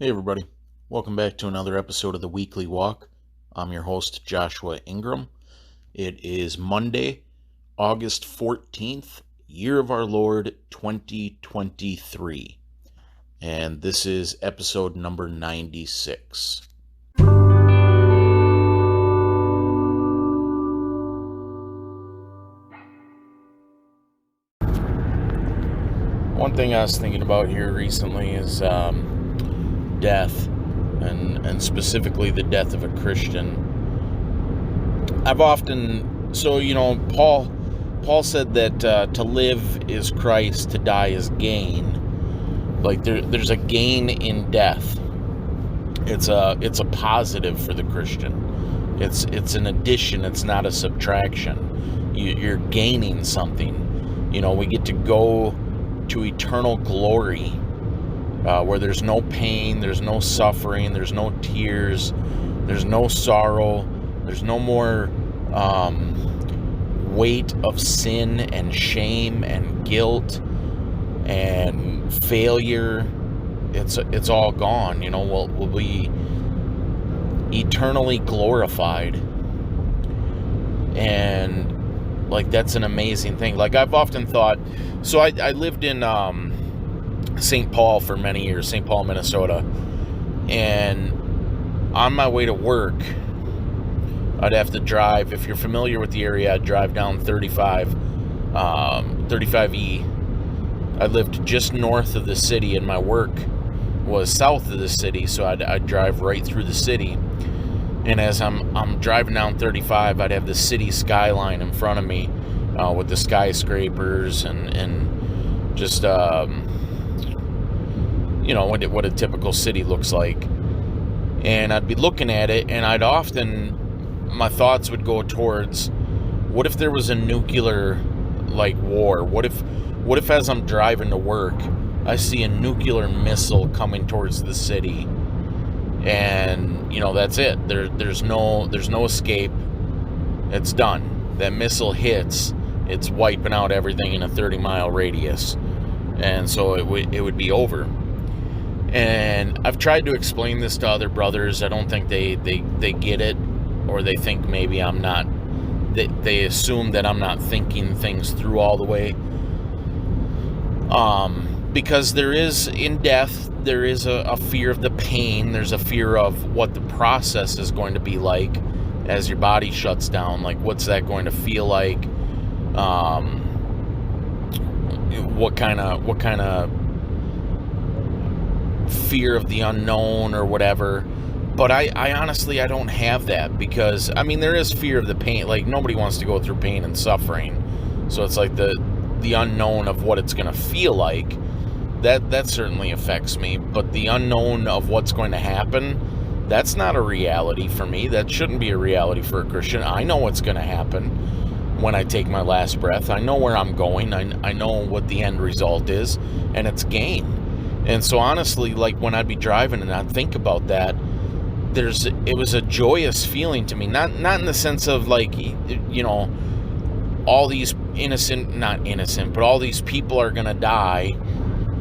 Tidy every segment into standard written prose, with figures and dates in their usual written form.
Hey everybody, welcome back to another episode of the Weekly Walk. I'm your host, Joshua Ingram. It is Monday, August 14th, year of our Lord 2023. And this is episode number 96. One thing I was thinking about here recently is death, and specifically the death of a Christian. Paul said that to live is Christ, to die is gain. Like there's a gain in death. It's a positive for the Christian. It's an addition. It's not a subtraction. You're gaining something. We get to go to eternal glory, where there's no pain, there's no suffering, there's no tears, there's no sorrow, there's no more weight of sin and shame and guilt and failure. It's all gone. We'll be eternally glorified, and that's an amazing thing. I've often thought, so I lived in St. Paul for many years, St. Paul, Minnesota, and on my way to work, I'd have to drive. If you're familiar with the area, I'd drive down 35E. I lived just north of the city, and my work was south of the city, so I'd drive right through the city. And as I'm driving down 35, I'd have the city skyline in front of me, with the skyscrapers and just what a typical city looks like. And I'd be looking at it, and my thoughts would go towards, what if there was a nuclear war? What if as I'm driving to work, I see a nuclear missile coming towards the city, and that's it. There's no escape. It's done. That missile hits, it's wiping out everything in a 30-mile radius, and so it would be over. And I've tried to explain this to other brothers. I don't think they get it, or they think maybe I'm not. They assume that I'm not thinking things through all the way. Because there is, in death, there is a fear of the pain. There's a fear of what the process is going to be like as your body shuts down. What's that going to feel like? What kind of fear of the unknown or whatever. But I honestly, I don't have that, because there is fear of the pain. Nobody wants to go through pain and suffering, so it's the unknown of what it's going to feel like. That certainly affects me, but the unknown of what's going to happen, that's not a reality for me. That shouldn't be a reality for a Christian. I know what's going to happen when I take my last breath. I know where I'm going. I know what the end result is, and it's gain. And so honestly, when I'd be driving and I'd think about that, it was a joyous feeling to me. Not in the sense of all these not innocent, but all these people are going to die,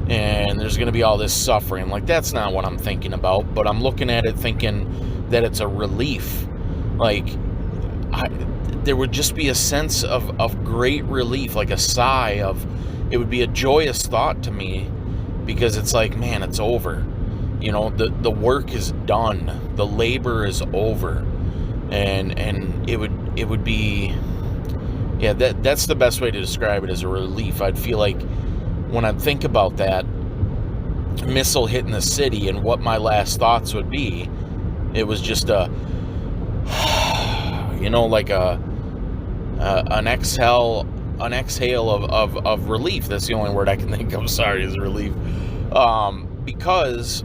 and there's going to be all this suffering. That's not what I'm thinking about, but I'm looking at it thinking that it's a relief. There would just be a sense of great relief, a sigh of, it would be a joyous thought to me, because it's man, it's over. The work is done. The labor is over. And it would be, yeah, that's the best way to describe it, as a relief. I'd feel like when I think about that missile hitting the city and what my last thoughts would be, it was just an exhale of relief. That's the only word I can think of. Sorry, is relief. Because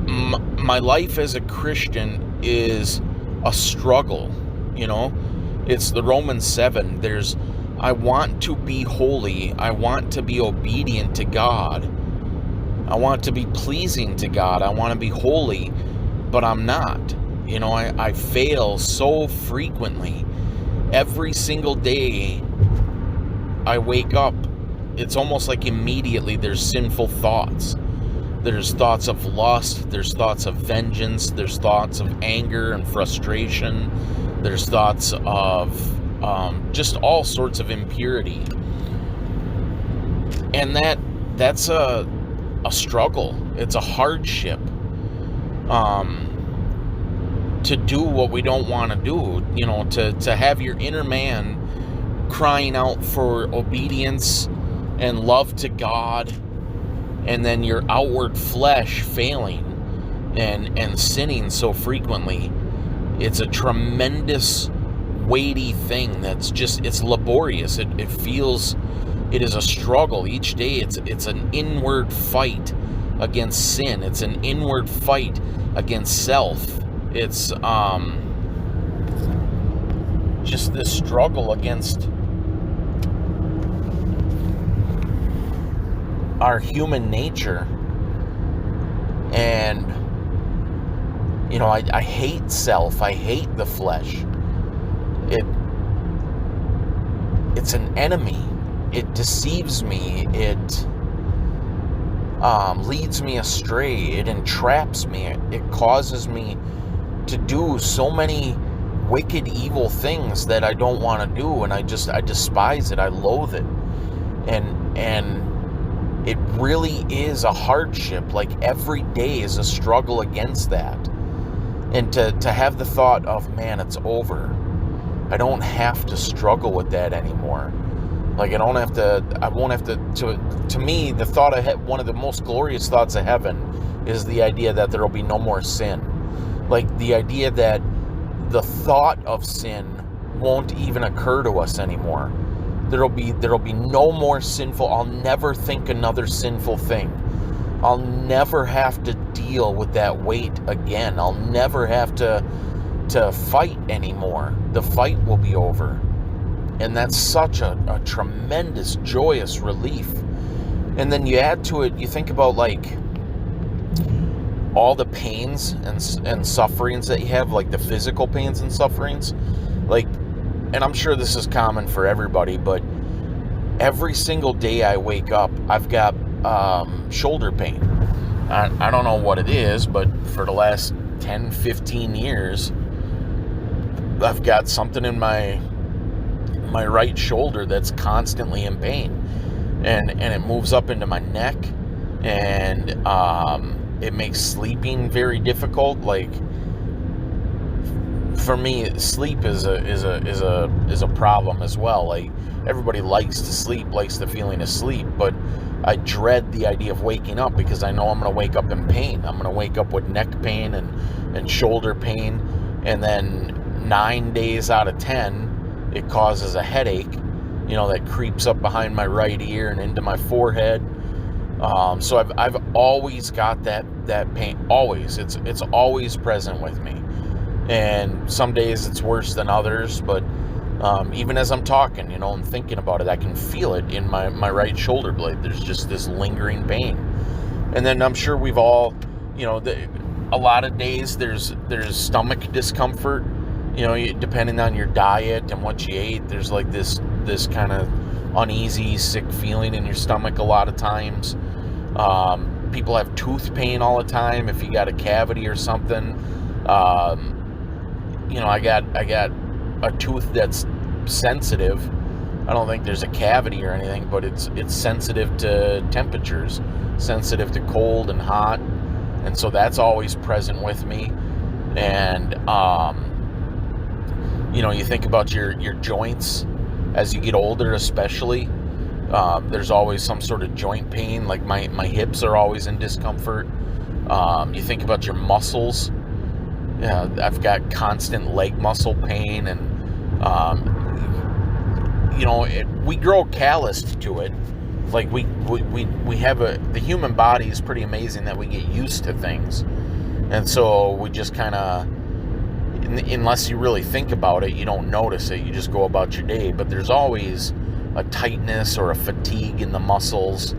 my life as a Christian is a struggle. It's the Romans 7. I want to be holy. I want to be obedient to God. I want to be pleasing to God. I want to be holy, but I'm not. I fail so frequently. Every single day I wake up, it's almost like immediately there's sinful thoughts. There's thoughts of lust, there's thoughts of vengeance, there's thoughts of anger and frustration, there's thoughts of just all sorts of impurity. And that's a struggle. It's a hardship to do what we don't want to do, to have your inner man crying out for obedience and love to God, and then your outward flesh failing and sinning so frequently. It's a tremendous, weighty thing it's laborious. It feels, it is a struggle each day. It's an inward fight against sin. It's an inward fight against self. It's just this struggle against our human nature. And I hate self. I hate the flesh. It's an enemy. It deceives me. It leads me astray. It entraps me. It causes me to do so many wicked, evil things that I don't want to do, and I despise it. I loathe it. And it really is a hardship. Like, every day is a struggle against that. And to have the thought of, man, it's over. I don't have to struggle with that anymore. Like, I won't have to me, the thought one of the most glorious thoughts of heaven is the idea that there will be no more sin. Like, the idea that the thought of sin won't even occur to us anymore. There'll be no more sinful. I'll never think another sinful thing. I'll never have to deal with that weight again. I'll never have to fight anymore. The fight will be over. And that's such a tremendous, joyous relief. And then you add to it, you think about, like, all the pains and sufferings that you have, like the physical pains and sufferings. Like, and I'm sure this is common for everybody, but every single day I wake up, I've got shoulder pain. I don't know what it is, but for the last 10, 15 years, I've got something in my right shoulder that's constantly in pain. And it moves up into my neck, and it makes sleeping very difficult. Like, for me, sleep is a problem as well. Like, everybody likes to sleep, likes the feeling of sleep, but I dread the idea of waking up, because I know I'm going to wake up in pain. I'm going to wake up with neck pain and shoulder pain, and then 9 days out of 10, it causes a headache, that creeps up behind my right ear and into my forehead. So I've always got that pain. Always. It's always present with me. And some days it's worse than others, but even as I'm talking, and thinking about it, I can feel it in my right shoulder blade. There's just this lingering pain. And then I'm sure we've all, a lot of days there's stomach discomfort, depending on your diet and what you ate. There's like this kind of uneasy, sick feeling in your stomach a lot of times. People have tooth pain all the time if you got a cavity or something. I got a tooth that's sensitive. I don't think there's a cavity or anything, but it's sensitive to temperatures, sensitive to cold and hot, and so that's always present with me. And you think about your joints as you get older, especially. There's always some sort of joint pain. Like, my hips are always in discomfort. You think about your muscles. I've got constant leg muscle pain, and we grow calloused to it. Like, we have the human body is pretty amazing that we get used to things, and so we just kind of, unless you really think about it, you don't notice it. You just go about your day. But there's always a tightness or a fatigue in the muscles.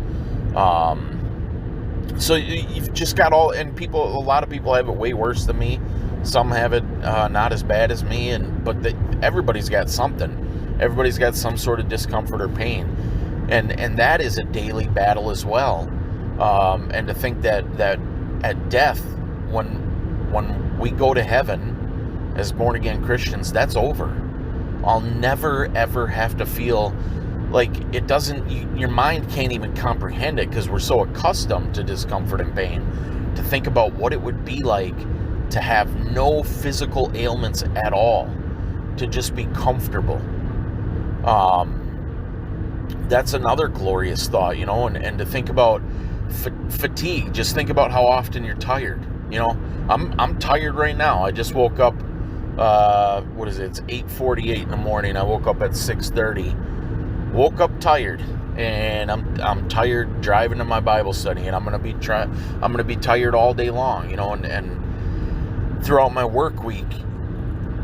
So you've just got and a lot of people have it way worse than me. Some have it not as bad as me, but everybody's got something. Everybody's got some sort of discomfort or pain, and that is a daily battle as well. And to think that at death, when we go to heaven as born again Christians, that's over. I'll never ever have to feel like it doesn't. Your mind can't even comprehend it because we're so accustomed to discomfort and pain. To think about what it would be like to have no physical ailments at all, to just be comfortable. That's another glorious thought, and to think about fatigue. Just think about how often you're tired. I'm tired right now. I just woke up. What is it? It's 8:48 in the morning. I woke up at 6:30. Woke up tired, and I'm tired driving to my Bible study, and I'm gonna be tired all day long. And throughout my work week,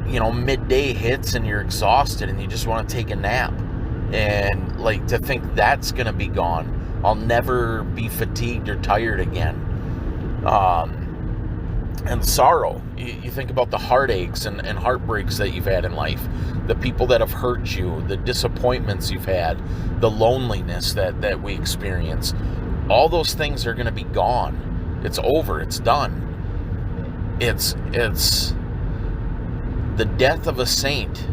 midday hits and you're exhausted and you just want to take a nap. And like, to think that's going to be gone. I'll never be fatigued or tired again. And sorrow. You think about the heartaches and heartbreaks that you've had in life, the people that have hurt you, the disappointments you've had, the loneliness that we experience. All those things are going to be gone. It's over. It's done. It's the death of a saint.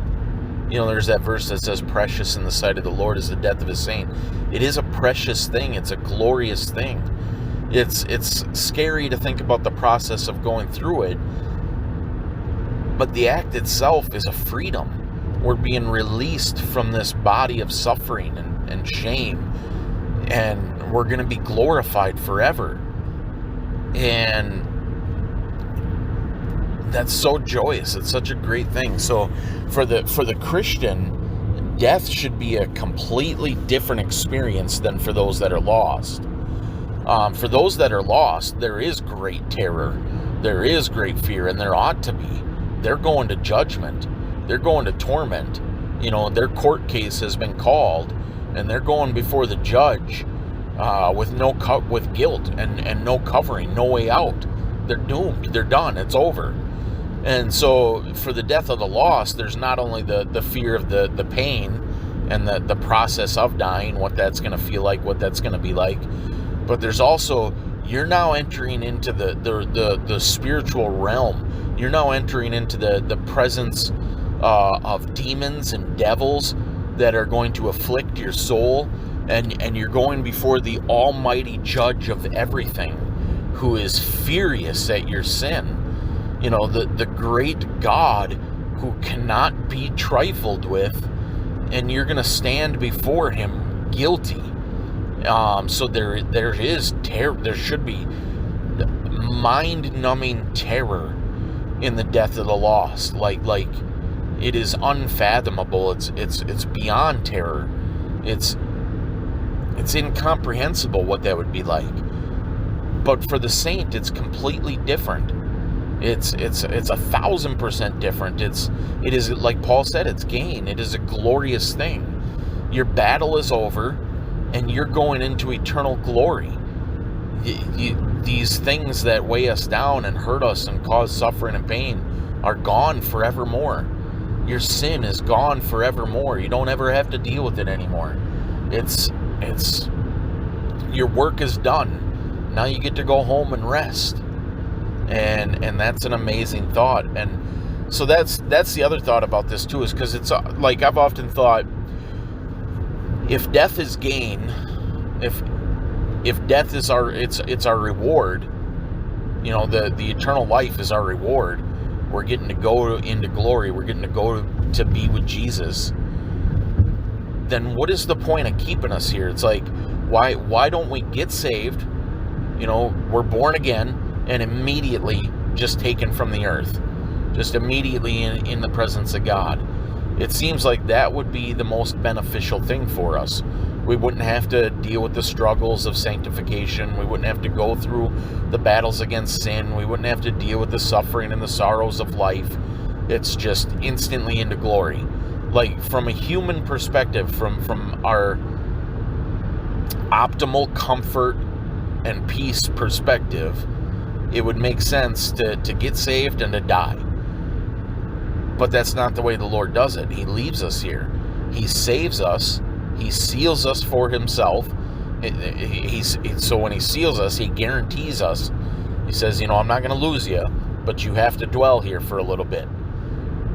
There's that verse that says, precious in the sight of the Lord is the death of a saint. It is a precious thing. It's a glorious thing. It's scary to think about the process of going through it, but the act itself is a freedom. We're being released from this body of suffering and shame, and we're going to be glorified forever. And that's so joyous. It's such a great thing. So for the Christian, death should be a completely different experience than for those that are lost. For those that are lost, there is great terror. There is great fear, and there ought to be. They're going to judgment. They're going to torment. Their court case has been called, and they're going before the judge with guilt and no covering, no way out. They're doomed. They're done. It's over. And so for the death of the lost, there's not only the fear of the pain and the process of dying, what that's going to feel like, what that's going to be like, but there's also, you're now entering into the spiritual realm. You're now entering into the presence of demons and devils that are going to afflict your soul, and you're going before the almighty judge of everything, who is furious at your sin. The great God who cannot be trifled with, and you're going to stand before him guilty. So there is terror. There should be mind-numbing terror in the death of the lost. Like it is unfathomable. It's beyond terror. It's incomprehensible what that would be like. But for the saint, it's completely different. It's 1,000% different. It is, like Paul said, it's gain. It is a glorious thing. Your battle is over, and you're going into eternal glory. These things that weigh us down and hurt us and cause suffering and pain are gone forevermore. Your sin is gone forevermore. You don't ever have to deal with it anymore. It's your work is done. Now you get to go home and rest. And that's an amazing thought. And so that's the other thought about this too, is because it's like, I've often thought, if death is gain, if death is our reward, the eternal life is our reward. We're getting to go into glory. We're getting to go to be with Jesus. Then what is the point of keeping us here? It's like, why don't we get saved? We're born again, and immediately just taken from the earth, just immediately in the presence of God. It seems like that would be the most beneficial thing for us. We wouldn't have to deal with the struggles of sanctification. We wouldn't have to go through the battles against sin. We wouldn't have to deal with the suffering and the sorrows of life. It's just instantly into glory. Like, from a human perspective, from our optimal comfort and peace perspective, it would make sense to get saved and to die. But that's not the way the Lord does it. He leaves us here. He saves us. He seals us for himself. So when he seals us, he guarantees us. He says, I'm not going to lose you, but you have to dwell here for a little bit.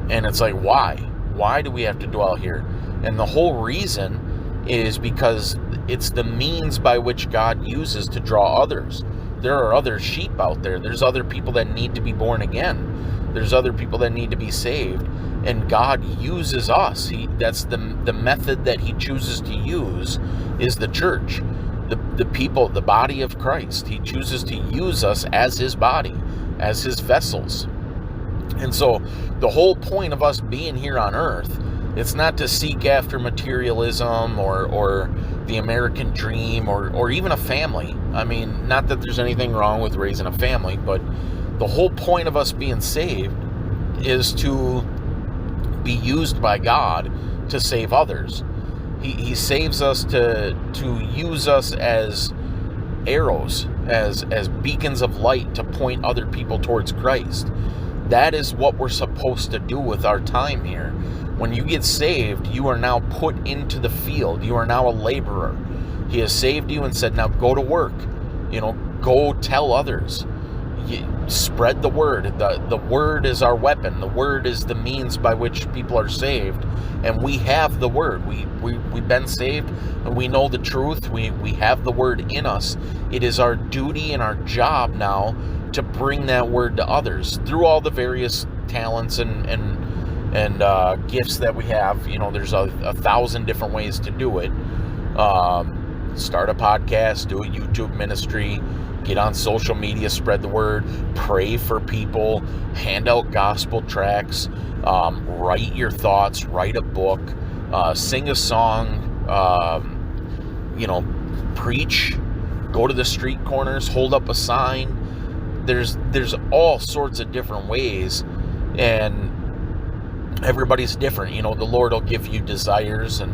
And it's like, why? Why do we have to dwell here? And the whole reason is because it's the means by which God uses to draw others. There are other sheep out there. There's other people that need to be born again. There's other people that need to be saved. And God uses us. That's the method that he chooses to use is the church. The people, the body of Christ. He chooses to use us as his body, as his vessels. And so the whole point of us being here on earth, it's not to seek after materialism or the American dream or even a family. I mean, not that there's anything wrong with raising a family, but the whole point of us being saved is to be used by God to save others. He saves us to use us as arrows, as beacons of light to point other people towards Christ. That is what we're supposed to do with our time here. When you get saved, you are now put into the field. You are now a laborer. He has saved you and said, now go to work. Go tell others. Spread the word. The word is our weapon. The word is the means by which people are saved. And we have the word. We've been saved and we know the truth. We have the word in us. It is our duty and our job now to bring that word to others through all the various talents and gifts that we have. There's a 1,000 different ways to do it. Start a podcast, do a YouTube ministry, get on social media, spread the word, pray for people, hand out gospel tracts, write your thoughts, write a book, sing a song, preach, go to the street corners, hold up a sign. There's all sorts of different ways, and everybody's different. The Lord will give you desires, and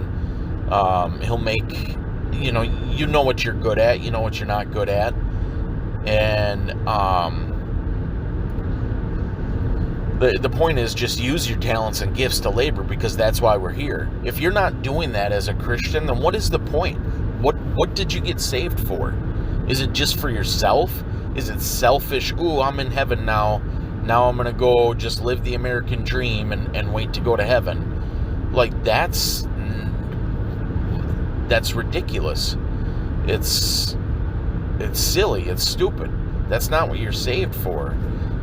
he'll make, you know what you're good at, you know what you're not good at. And the point is just use your talents and gifts to labor, because that's why we're here. If you're not doing that as a Christian, then what is the point? What did you get saved for? Is it just for yourself? Is it selfish? Ooh, I'm in heaven now. Now I'm going to go just live the American dream and wait to go to heaven. Like, that's ridiculous. It's silly. It's stupid. That's not what you're saved for.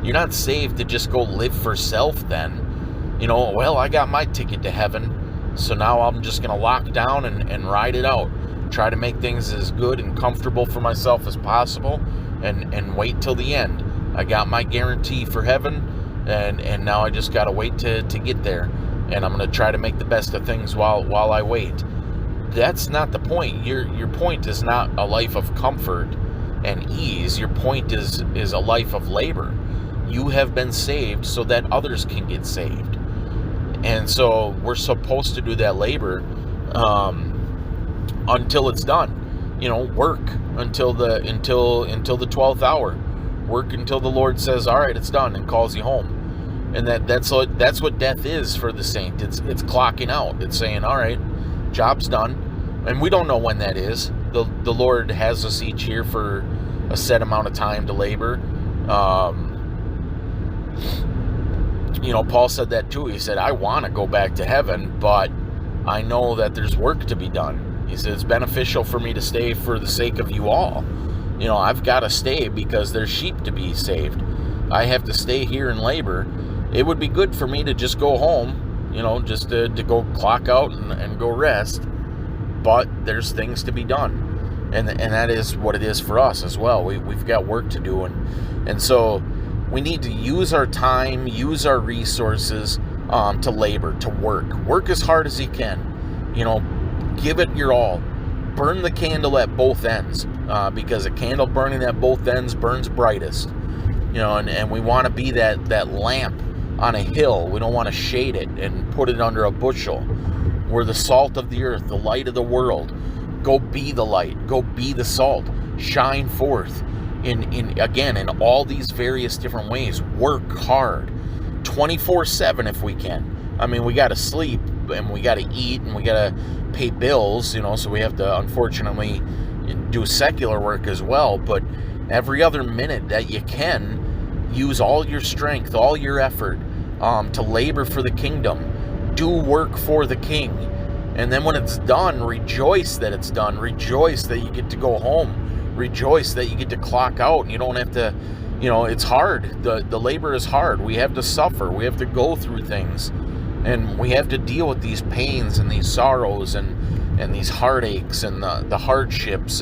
You're not saved to just go live for self then. Well, I got my ticket to heaven, so now I'm just going to lock down and ride it out. Try to make things as good and comfortable for myself as possible and wait till the end. I got my guarantee for heaven, and now I just got to wait to get there. And I'm going to try to make the best of things while I wait. That's not the point. Your point is not a life of comfort and ease. Your point is a life of labor. You have been saved so that others can get saved. And so we're supposed to do that labor until it's done. Work until the 12th hour. Work until the Lord says, all right, it's done, and calls you home. And that's what death is for the saint. It's clocking out. It's saying, all right, job's done. And we don't know when that is. The Lord has us each here for a set amount of time to labor. Paul said that too. He said, I want to go back to heaven, but I know that there's work to be done. He said, it's beneficial for me to stay for the sake of you all. I've got to stay because there's sheep to be saved. I have to stay here and labor. It would be good for me to just go home, just to go clock out and go rest. But there's things to be done. And that is what it is for us as well. We've got work to do. And so we need to use our time, use our resources to labor, to work. Work as hard as you can. Give it your all. Burn the candle at both ends, because a candle burning at both ends burns brightest. And we want to be that lamp on a hill. We don't want to shade it and put it under a bushel. We're the salt of the earth, the light of the world. Go be the light. Go be the salt. Shine forth in all these various different ways. Work hard, 24/7 if we can. I mean, we got to sleep and we got to eat and we got to pay bills, so we have to, unfortunately, do secular work as well, but every other minute that you can, use all your strength, all your effort to labor for the kingdom. Do work for the King. And then when it's done, rejoice that it's done. Rejoice that you get to go home. Rejoice that you get to clock out and you don't have to, it's hard. The labor is hard. We have to suffer. We have to go through things. And we have to deal with these pains and these sorrows and these heartaches and the hardships.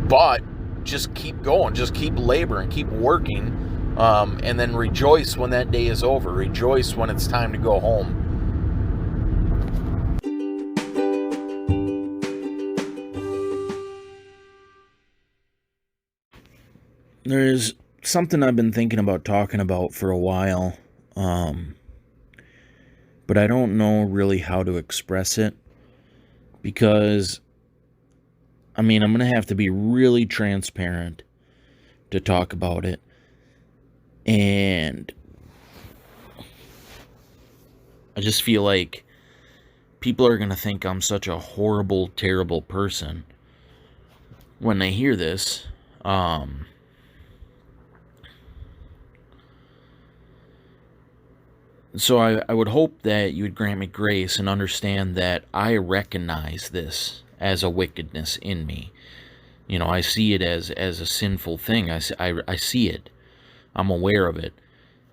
But just keep going. Just keep laboring. Keep working. And then rejoice when that day is over. Rejoice when it's time to go home. There's something I've been thinking about talking about for a while, but I don't know really how to express it, because, I'm going to have to be really transparent to talk about it, and I just feel like people are going to think I'm such a horrible, terrible person when they hear this. So I would hope that you would grant me grace and understand that I recognize this as a wickedness in me. I see it as a sinful thing. I see it. I'm aware of it.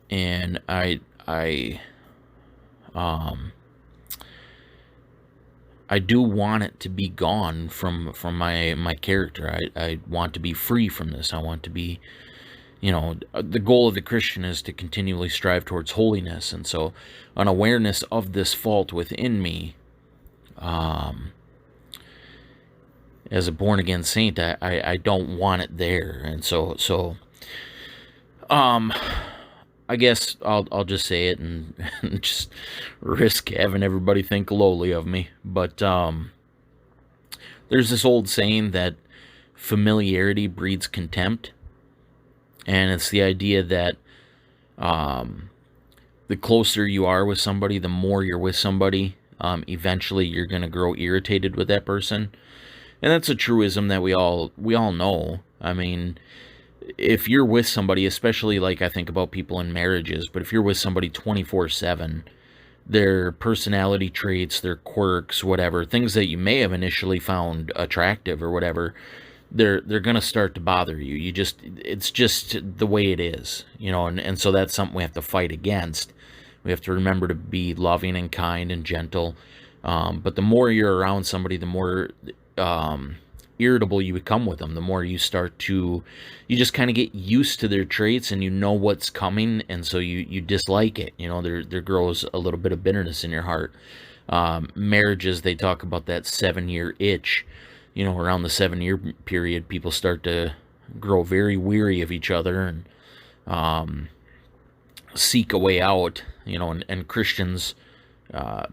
And I do want it to be gone from my character. I want to be free from this. I want to be, the goal of the Christian is to continually strive towards holiness. And so an awareness of this fault within me, as a born-again saint, I don't want it there. And so I guess I'll just say it and just risk having everybody think lowly of me. But there's this old saying that familiarity breeds contempt. And it's the idea that the closer you are with somebody, the more you're with somebody, eventually you're going to grow irritated with that person. And that's a truism that we all know. If you're with somebody, especially like I think about people in marriages, but if you're with somebody 24/7, their personality traits, their quirks, whatever, things that you may have initially found attractive or whatever, they're going to start to bother you. It's just the way it is, and so that's something we have to fight against. We have to remember to be loving and kind and gentle. But the more you're around somebody, the more irritable you become with them, the more you just kind of get used to their traits and you know what's coming. And so you dislike it. There grows a little bit of bitterness in your heart. Marriages, they talk about that 7-year itch. Around the 7-year period, people start to grow very weary of each other and seek a way out, and Christians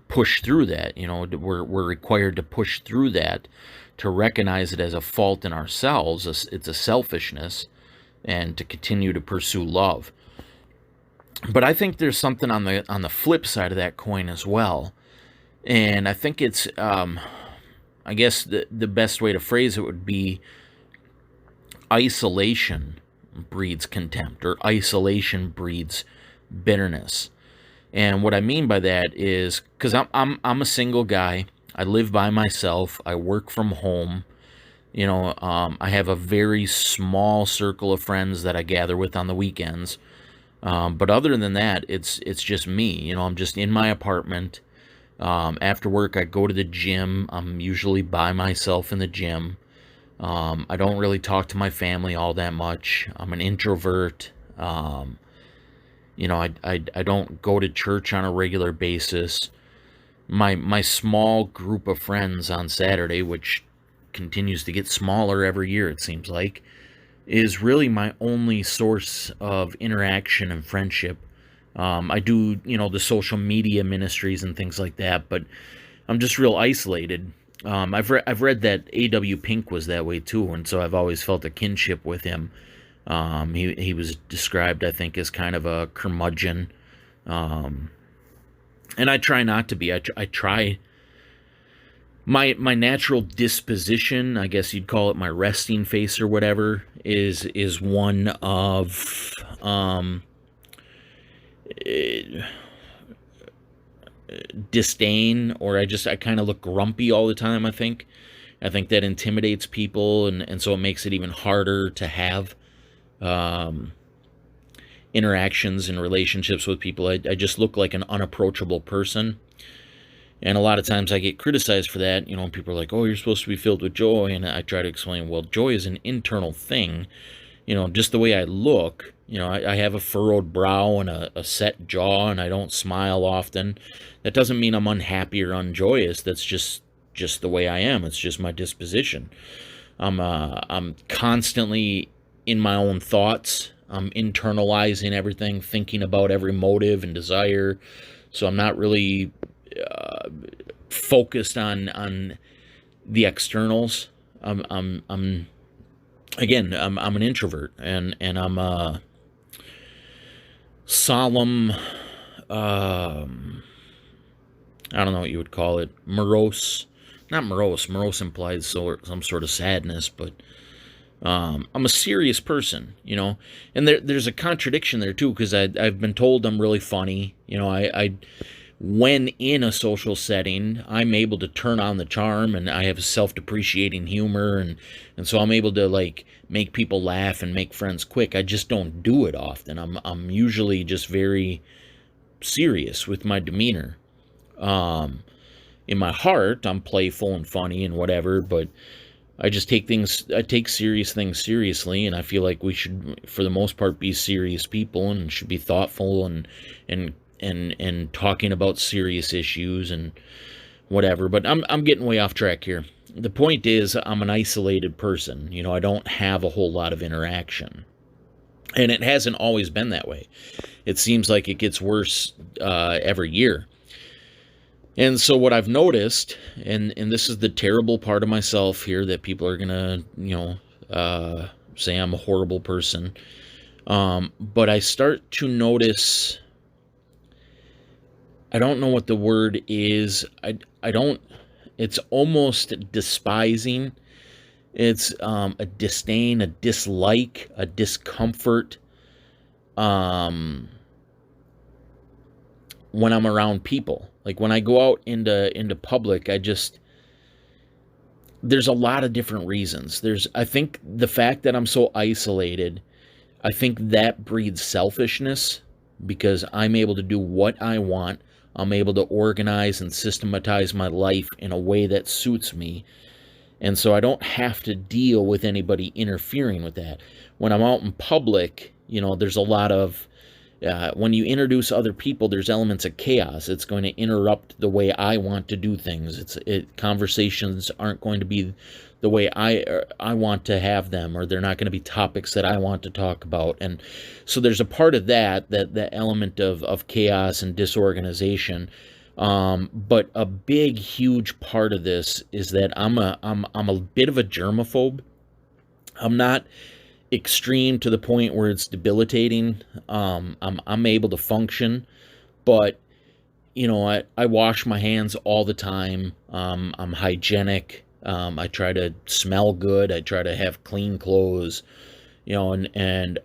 push through that. We're required to push through that, to recognize it as a fault in ourselves. It's a selfishness, and to continue to pursue love. But I think there's something on the flip side of that coin as well, and I think it's I guess the best way to phrase it would be isolation breeds contempt, or isolation breeds bitterness. And what I mean by that is, because I'm a single guy, I live by myself, I work from home, I have a very small circle of friends that I gather with on the weekends. But other than that, it's just me. I'm just in my apartment. After work, I go to the gym. I'm usually by myself in the gym. I don't really talk to my family all that much. I'm an introvert. I don't go to church on a regular basis. My small group of friends on Saturday, which continues to get smaller every year, it seems like, is really my only source of interaction and friendship. I do, the social media ministries and things like that, but I'm just real isolated. I've read that A.W. Pink was that way too, and so I've always felt a kinship with him. He was described, I think, as kind of a curmudgeon, and I try not to be. I try My natural disposition, I guess you'd call it my resting face or whatever, is one of eh, disdain, or I kind of look grumpy all the time. I think that intimidates people, and so it makes it even harder to have um, interactions and relationships with people. I just look like an unapproachable person. And a lot of times I get criticized for that. People are like, oh, you're supposed to be filled with joy. And I try to explain, well, joy is an internal thing. Just the way I look, I have a furrowed brow and a set jaw, and I don't smile often. That doesn't mean I'm unhappy or unjoyous. That's just the way I am. It's just my disposition. I'm constantly in my own thoughts. I'm internalizing everything, thinking about every motive and desire. So I'm not really focused on the externals. I'm again, I'm an introvert, and I'm a solemn. I don't know what you would call it. Morose. Not morose. Morose implies some sort of sadness, but I'm a serious person, and there's a contradiction there too, because I've been told I'm really funny. I when in a social setting, I'm able to turn on the charm, and I have a self-depreciating humor, and so I'm able to like make people laugh and make friends quick. I just don't do it often. I'm usually just very serious with my demeanor. Um, in my heart, I'm playful and funny and whatever, but I take serious things seriously, and I feel like we should, for the most part, be serious people and should be thoughtful and and talking about serious issues and whatever. But I'm getting way off track here. The point is, I'm an isolated person. I don't have a whole lot of interaction, and it hasn't always been that way. It seems like it gets worse every year. And so what I've noticed, and this is the terrible part of myself here, that people are gonna, say I'm a horrible person. But I start to notice, I don't know what the word is. I don't. It's almost despising. It's a disdain, a dislike, a discomfort. Um, when I'm around people. Like when I go out into public, there's a lot of different reasons. I think the fact that I'm so isolated, I think that breeds selfishness, because I'm able to do what I want. I'm able to organize and systematize my life in a way that suits me. And so I don't have to deal with anybody interfering with that. When I'm out in public, there's a lot of when you introduce other people, there's elements of chaos. It's going to interrupt the way I want to do things. Conversations aren't going to be the way I want to have them, or they're not going to be topics that I want to talk about. And so there's a part of that element of chaos and disorganization. But a big, huge part of this is that I'm a bit of a germaphobe. I'm not extreme to the point where it's debilitating. I'm able to function, but I wash my hands all the time. I'm hygienic. I try to smell good. I try to have clean clothes. And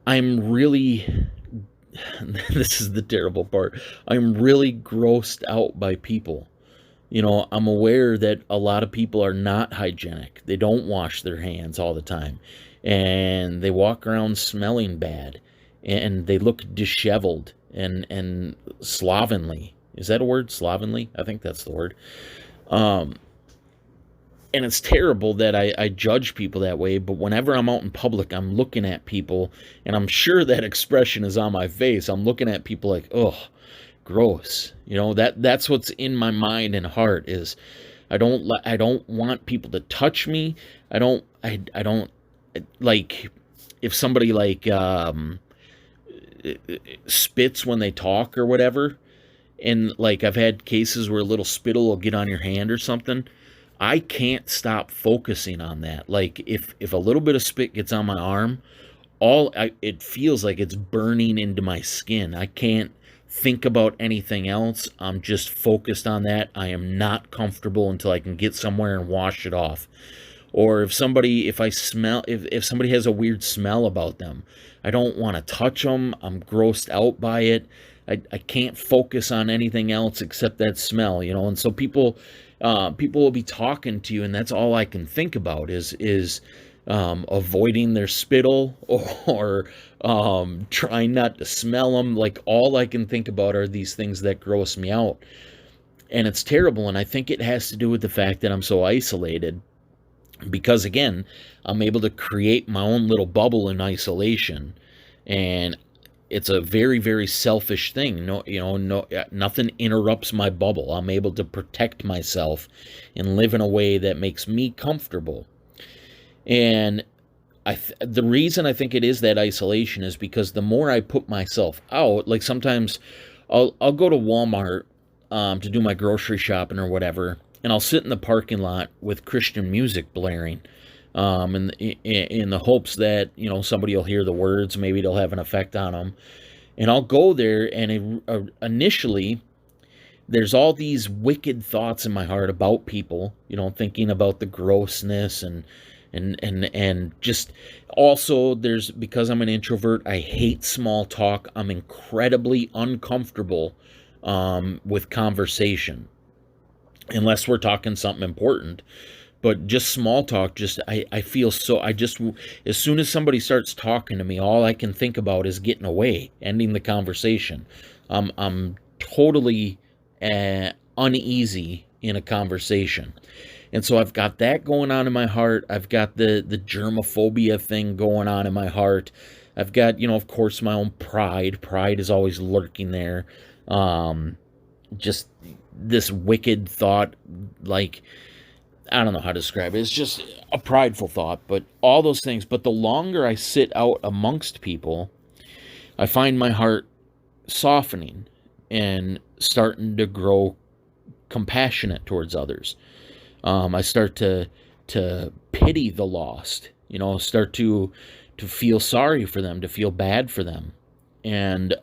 I'm really. This is the terrible part. I'm really grossed out by people. I'm aware that a lot of people are not hygienic. They don't wash their hands all the time. And they walk around smelling bad. And they look disheveled and slovenly. Is that a word? Slovenly? I think that's the word. Um, and it's terrible that I judge people that way, but whenever I'm out in public, I'm looking at people, and I'm sure that expression is on my face. I'm looking at people like, ugh, gross. That's what's in my mind and heart is I don't want people to touch me. I don't like if somebody like spits when they talk or whatever, and like I've had cases where a little spittle will get on your hand or something. I can't stop focusing on that. Like if a little bit of spit gets on my arm, it feels like it's burning into my skin. I can't think about anything else. I'm just focused on that. I am not comfortable until I can get somewhere and wash it off. Or if somebody has a weird smell about them, I don't want to touch them. I'm grossed out by it. I can't focus on anything else except that smell, and so people will be talking to you, and that's all I can think about is avoiding their spittle, or trying not to smell them. Like, all I can think about are these things that gross me out. And it's terrible. And I think it has to do with the fact that I'm so isolated, because, again, I'm able to create my own little bubble in isolation. And it's a very, very selfish thing. Nothing interrupts my bubble. I'm able to protect myself and live in a way that makes me comfortable. And the reason I think it is that isolation is because the more I put myself out, like, sometimes I'll go to Walmart to do my grocery shopping or whatever, and I'll sit in the parking lot with Christian music blaring, in the hopes that somebody will hear the words, maybe it'll have an effect on them. And I'll go there, and initially there's all these wicked thoughts in my heart about people, thinking about the grossness, and just, also, because I'm an introvert, I hate small talk. I'm incredibly uncomfortable with conversation, unless we're talking something important. But just small talk, I feel so, as soon as somebody starts talking to me, all I can think about is getting away, ending the conversation. I'm totally uneasy in a conversation. And so I've got that going on in my heart. I've got the germophobia thing going on in my heart. I've got, of course, my own pride. Pride is always lurking there. Just this wicked thought, like, I don't know how to describe it. It's just a prideful thought, but all those things. But the longer I sit out amongst people, I find my heart softening and starting to grow compassionate towards others. I start to pity the lost, start to feel sorry for them, to feel bad for them. And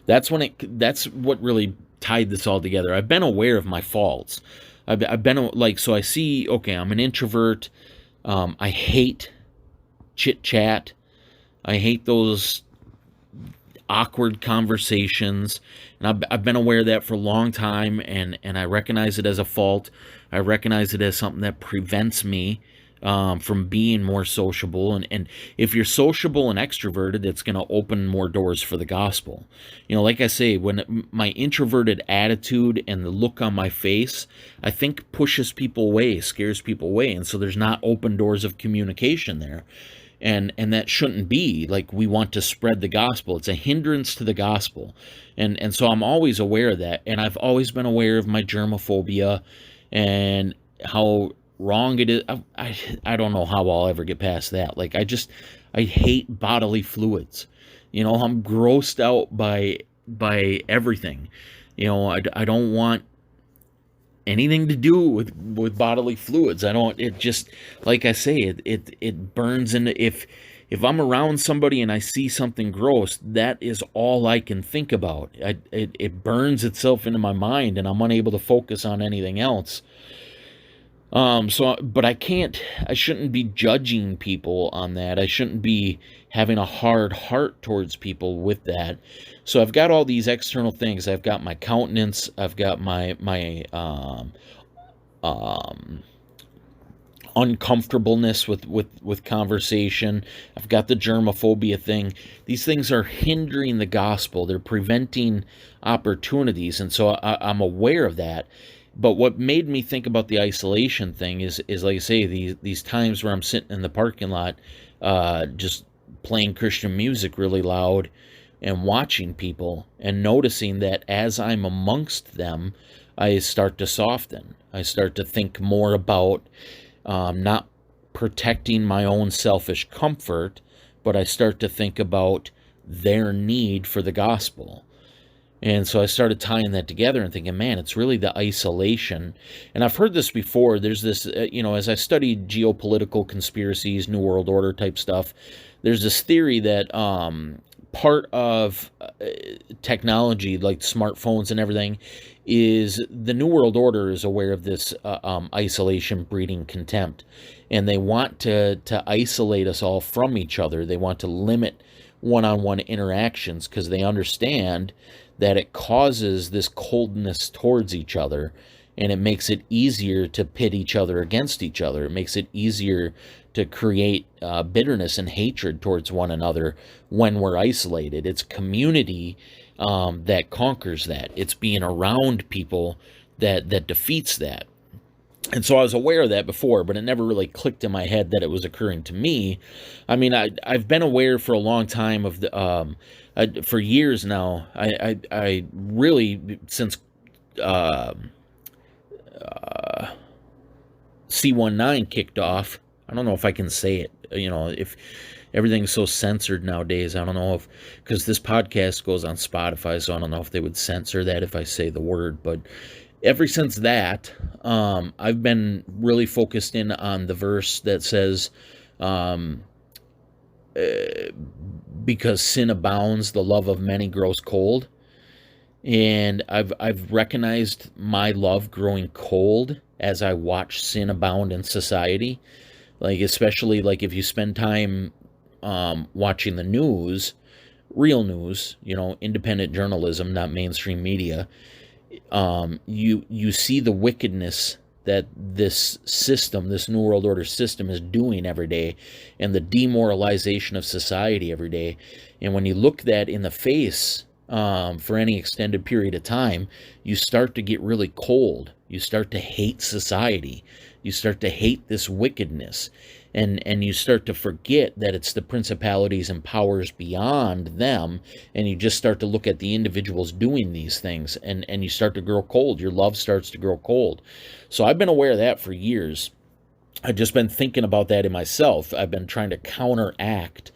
that's what really tied this all together. I've been aware of my faults. I've been, like, so I see, okay, I'm an introvert. I hate chit chat. I hate those awkward conversations, and I've been aware of that for a long time, and I recognize it as a fault. I recognize it as something that prevents me from being more sociable, and if you're sociable and extroverted, it's going to open more doors for the gospel. Like I say, when my introverted attitude and the look on my face, I think, pushes people away, scares people away, and so there's not open doors of communication there. And that shouldn't be. Like, we want to spread the gospel. It's a hindrance to the gospel. And so I'm always aware of that. And I've always been aware of my germophobia and how wrong it is. I don't know how I'll ever get past that. Like, I hate bodily fluids. I'm grossed out by everything. I don't want anything to do with bodily fluids. It just, like I say, it burns. And if I'm around somebody and I see something gross, that is all I can think about. It burns itself into my mind, and I'm unable to focus on anything else. But I shouldn't be judging people on that. I shouldn't be having a hard heart towards people with that. So I've got all these external things. I've got my countenance. I've got my uncomfortableness with conversation. I've got the germophobia thing. These things are hindering the gospel. They're preventing opportunities. And so I'm aware of that. But what made me think about the isolation thing is like I say, these times where I'm sitting in the parking lot, just playing Christian music really loud and watching people, and noticing that as I'm amongst them, I start to soften. I start to think more about not protecting my own selfish comfort, but I start to think about their need for the gospel. And so I started tying that together and thinking, man, it's really the isolation. And I've heard this before. There's this, as I studied geopolitical conspiracies, New World Order type stuff, there's this theory that part of technology like smartphones and everything is the New World Order is aware of this isolation breeding contempt, and they want to isolate us all from each other. They want to limit one-on-one interactions because they understand that it causes this coldness towards each other, and it makes it easier to pit each other against each other. It makes it easier to create bitterness and hatred towards one another when we're isolated. It's community that conquers that. It's being around people that defeats that. And so I was aware of that before, but it never really clicked in my head that it was occurring to me. I mean, I've been aware for a long time of the for years now. I really since C19 kicked off. I don't know if I can say it. If everything's so censored nowadays, I don't know if, because this podcast goes on Spotify, so I don't know if they would censor that if I say the word. But ever since that, I've been really focused in on the verse that says, because sin abounds, the love of many grows cold. And I've recognized my love growing cold as I watch sin abound in society. Like, especially like if you spend time watching the news, real news, independent journalism, not mainstream media, you see the wickedness that this system, this New World Order system, is doing every day, and the demoralization of society every day. And when you look that in the face for any extended period of time, you start to get really cold. You start to hate society. You start to hate this wickedness. And you start to forget that it's the principalities and powers beyond them, and you just start to look at the individuals doing these things, and you start to grow cold. Your love starts to grow cold. So I've been aware of that for years. I've just been thinking about that in myself. I've been trying to counteract,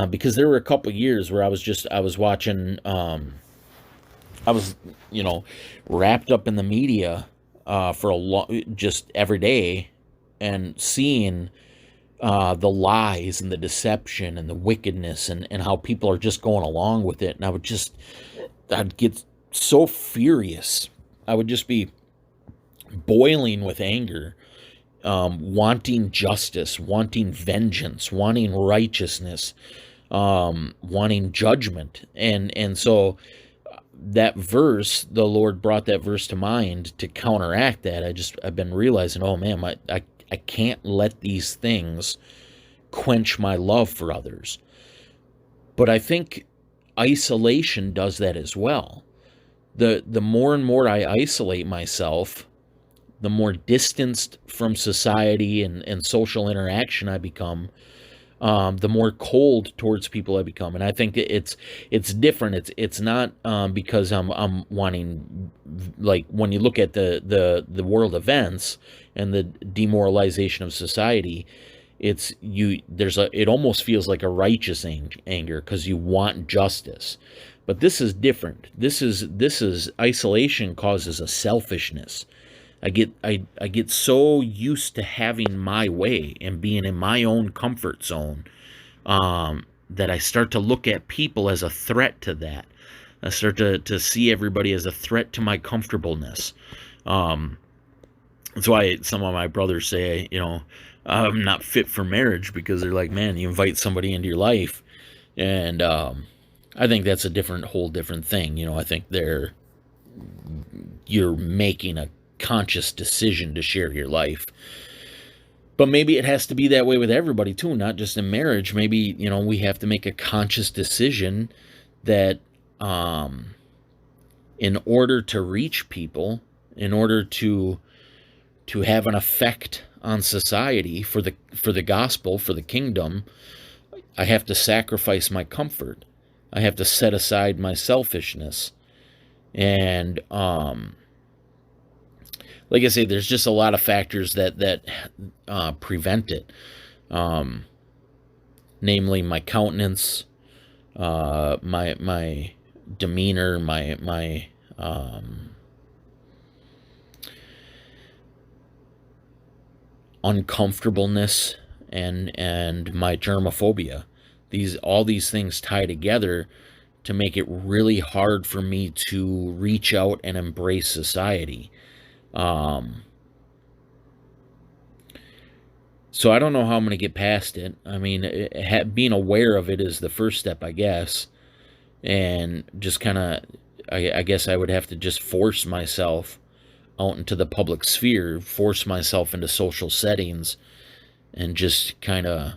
because there were a couple years where I was watching, I was, wrapped up in the media for just every day, and seeing the lies and the deception and the wickedness, and how people are just going along with it. And I'd get so furious. I would just be boiling with anger, wanting justice, wanting vengeance, wanting righteousness, wanting judgment. And so that verse, the Lord brought that verse to mind to counteract that. I've been realizing, oh man, I can't let these things quench my love for others. But I think isolation does that as well. The more and more I isolate myself, the more distanced from society and social interaction I become, the more cold towards people I become. And I think it's different. It's not because I'm wanting, like, when you look at the world events and the demoralization of society, it almost feels like a righteous anger because you want justice. But this is different. This is isolation causes a selfishness. I get so used to having my way and being in my own comfort zone, that I start to look at people as a threat to that. I start to see everybody as a threat to my comfortableness. That's why some of my brothers say, I'm not fit for marriage, because they're like, man, you invite somebody into your life, and I think that's whole different thing. I think you're making a conscious decision to share your life. But maybe it has to be that way with everybody too, not just in marriage. Maybe, we have to make a conscious decision that in order to reach people, in order to have an effect on society for the gospel, for the kingdom, I have to sacrifice my comfort. I have to set aside my selfishness. And like I say, there's just a lot of factors that prevent it. Namely, my countenance, my demeanor, my uncomfortableness, and my germophobia. all these things tie together to make it really hard for me to reach out and embrace society. Um, so I don't know how I'm going to get past it. I mean, being aware of it is the first step, I guess, and just kind of, I guess I would have to just force myself out into the public sphere, force myself into social settings, and just kind of,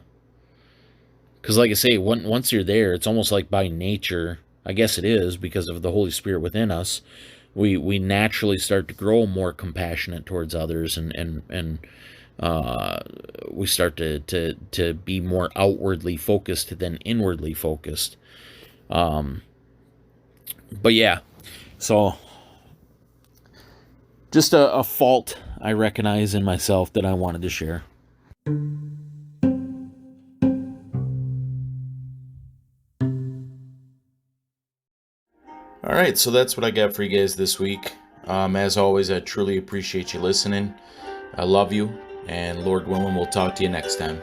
because like I say, once you're there, it's almost like by nature. I guess it is because of the Holy Spirit within us. We naturally start to grow more compassionate towards others, and we start to be more outwardly focused than inwardly focused. But yeah, so just a fault I recognize in myself that I wanted to share. All right, so that's what I got for you guys this week. As always, I truly appreciate you listening. I love you, and Lord willing, we'll talk to you next time.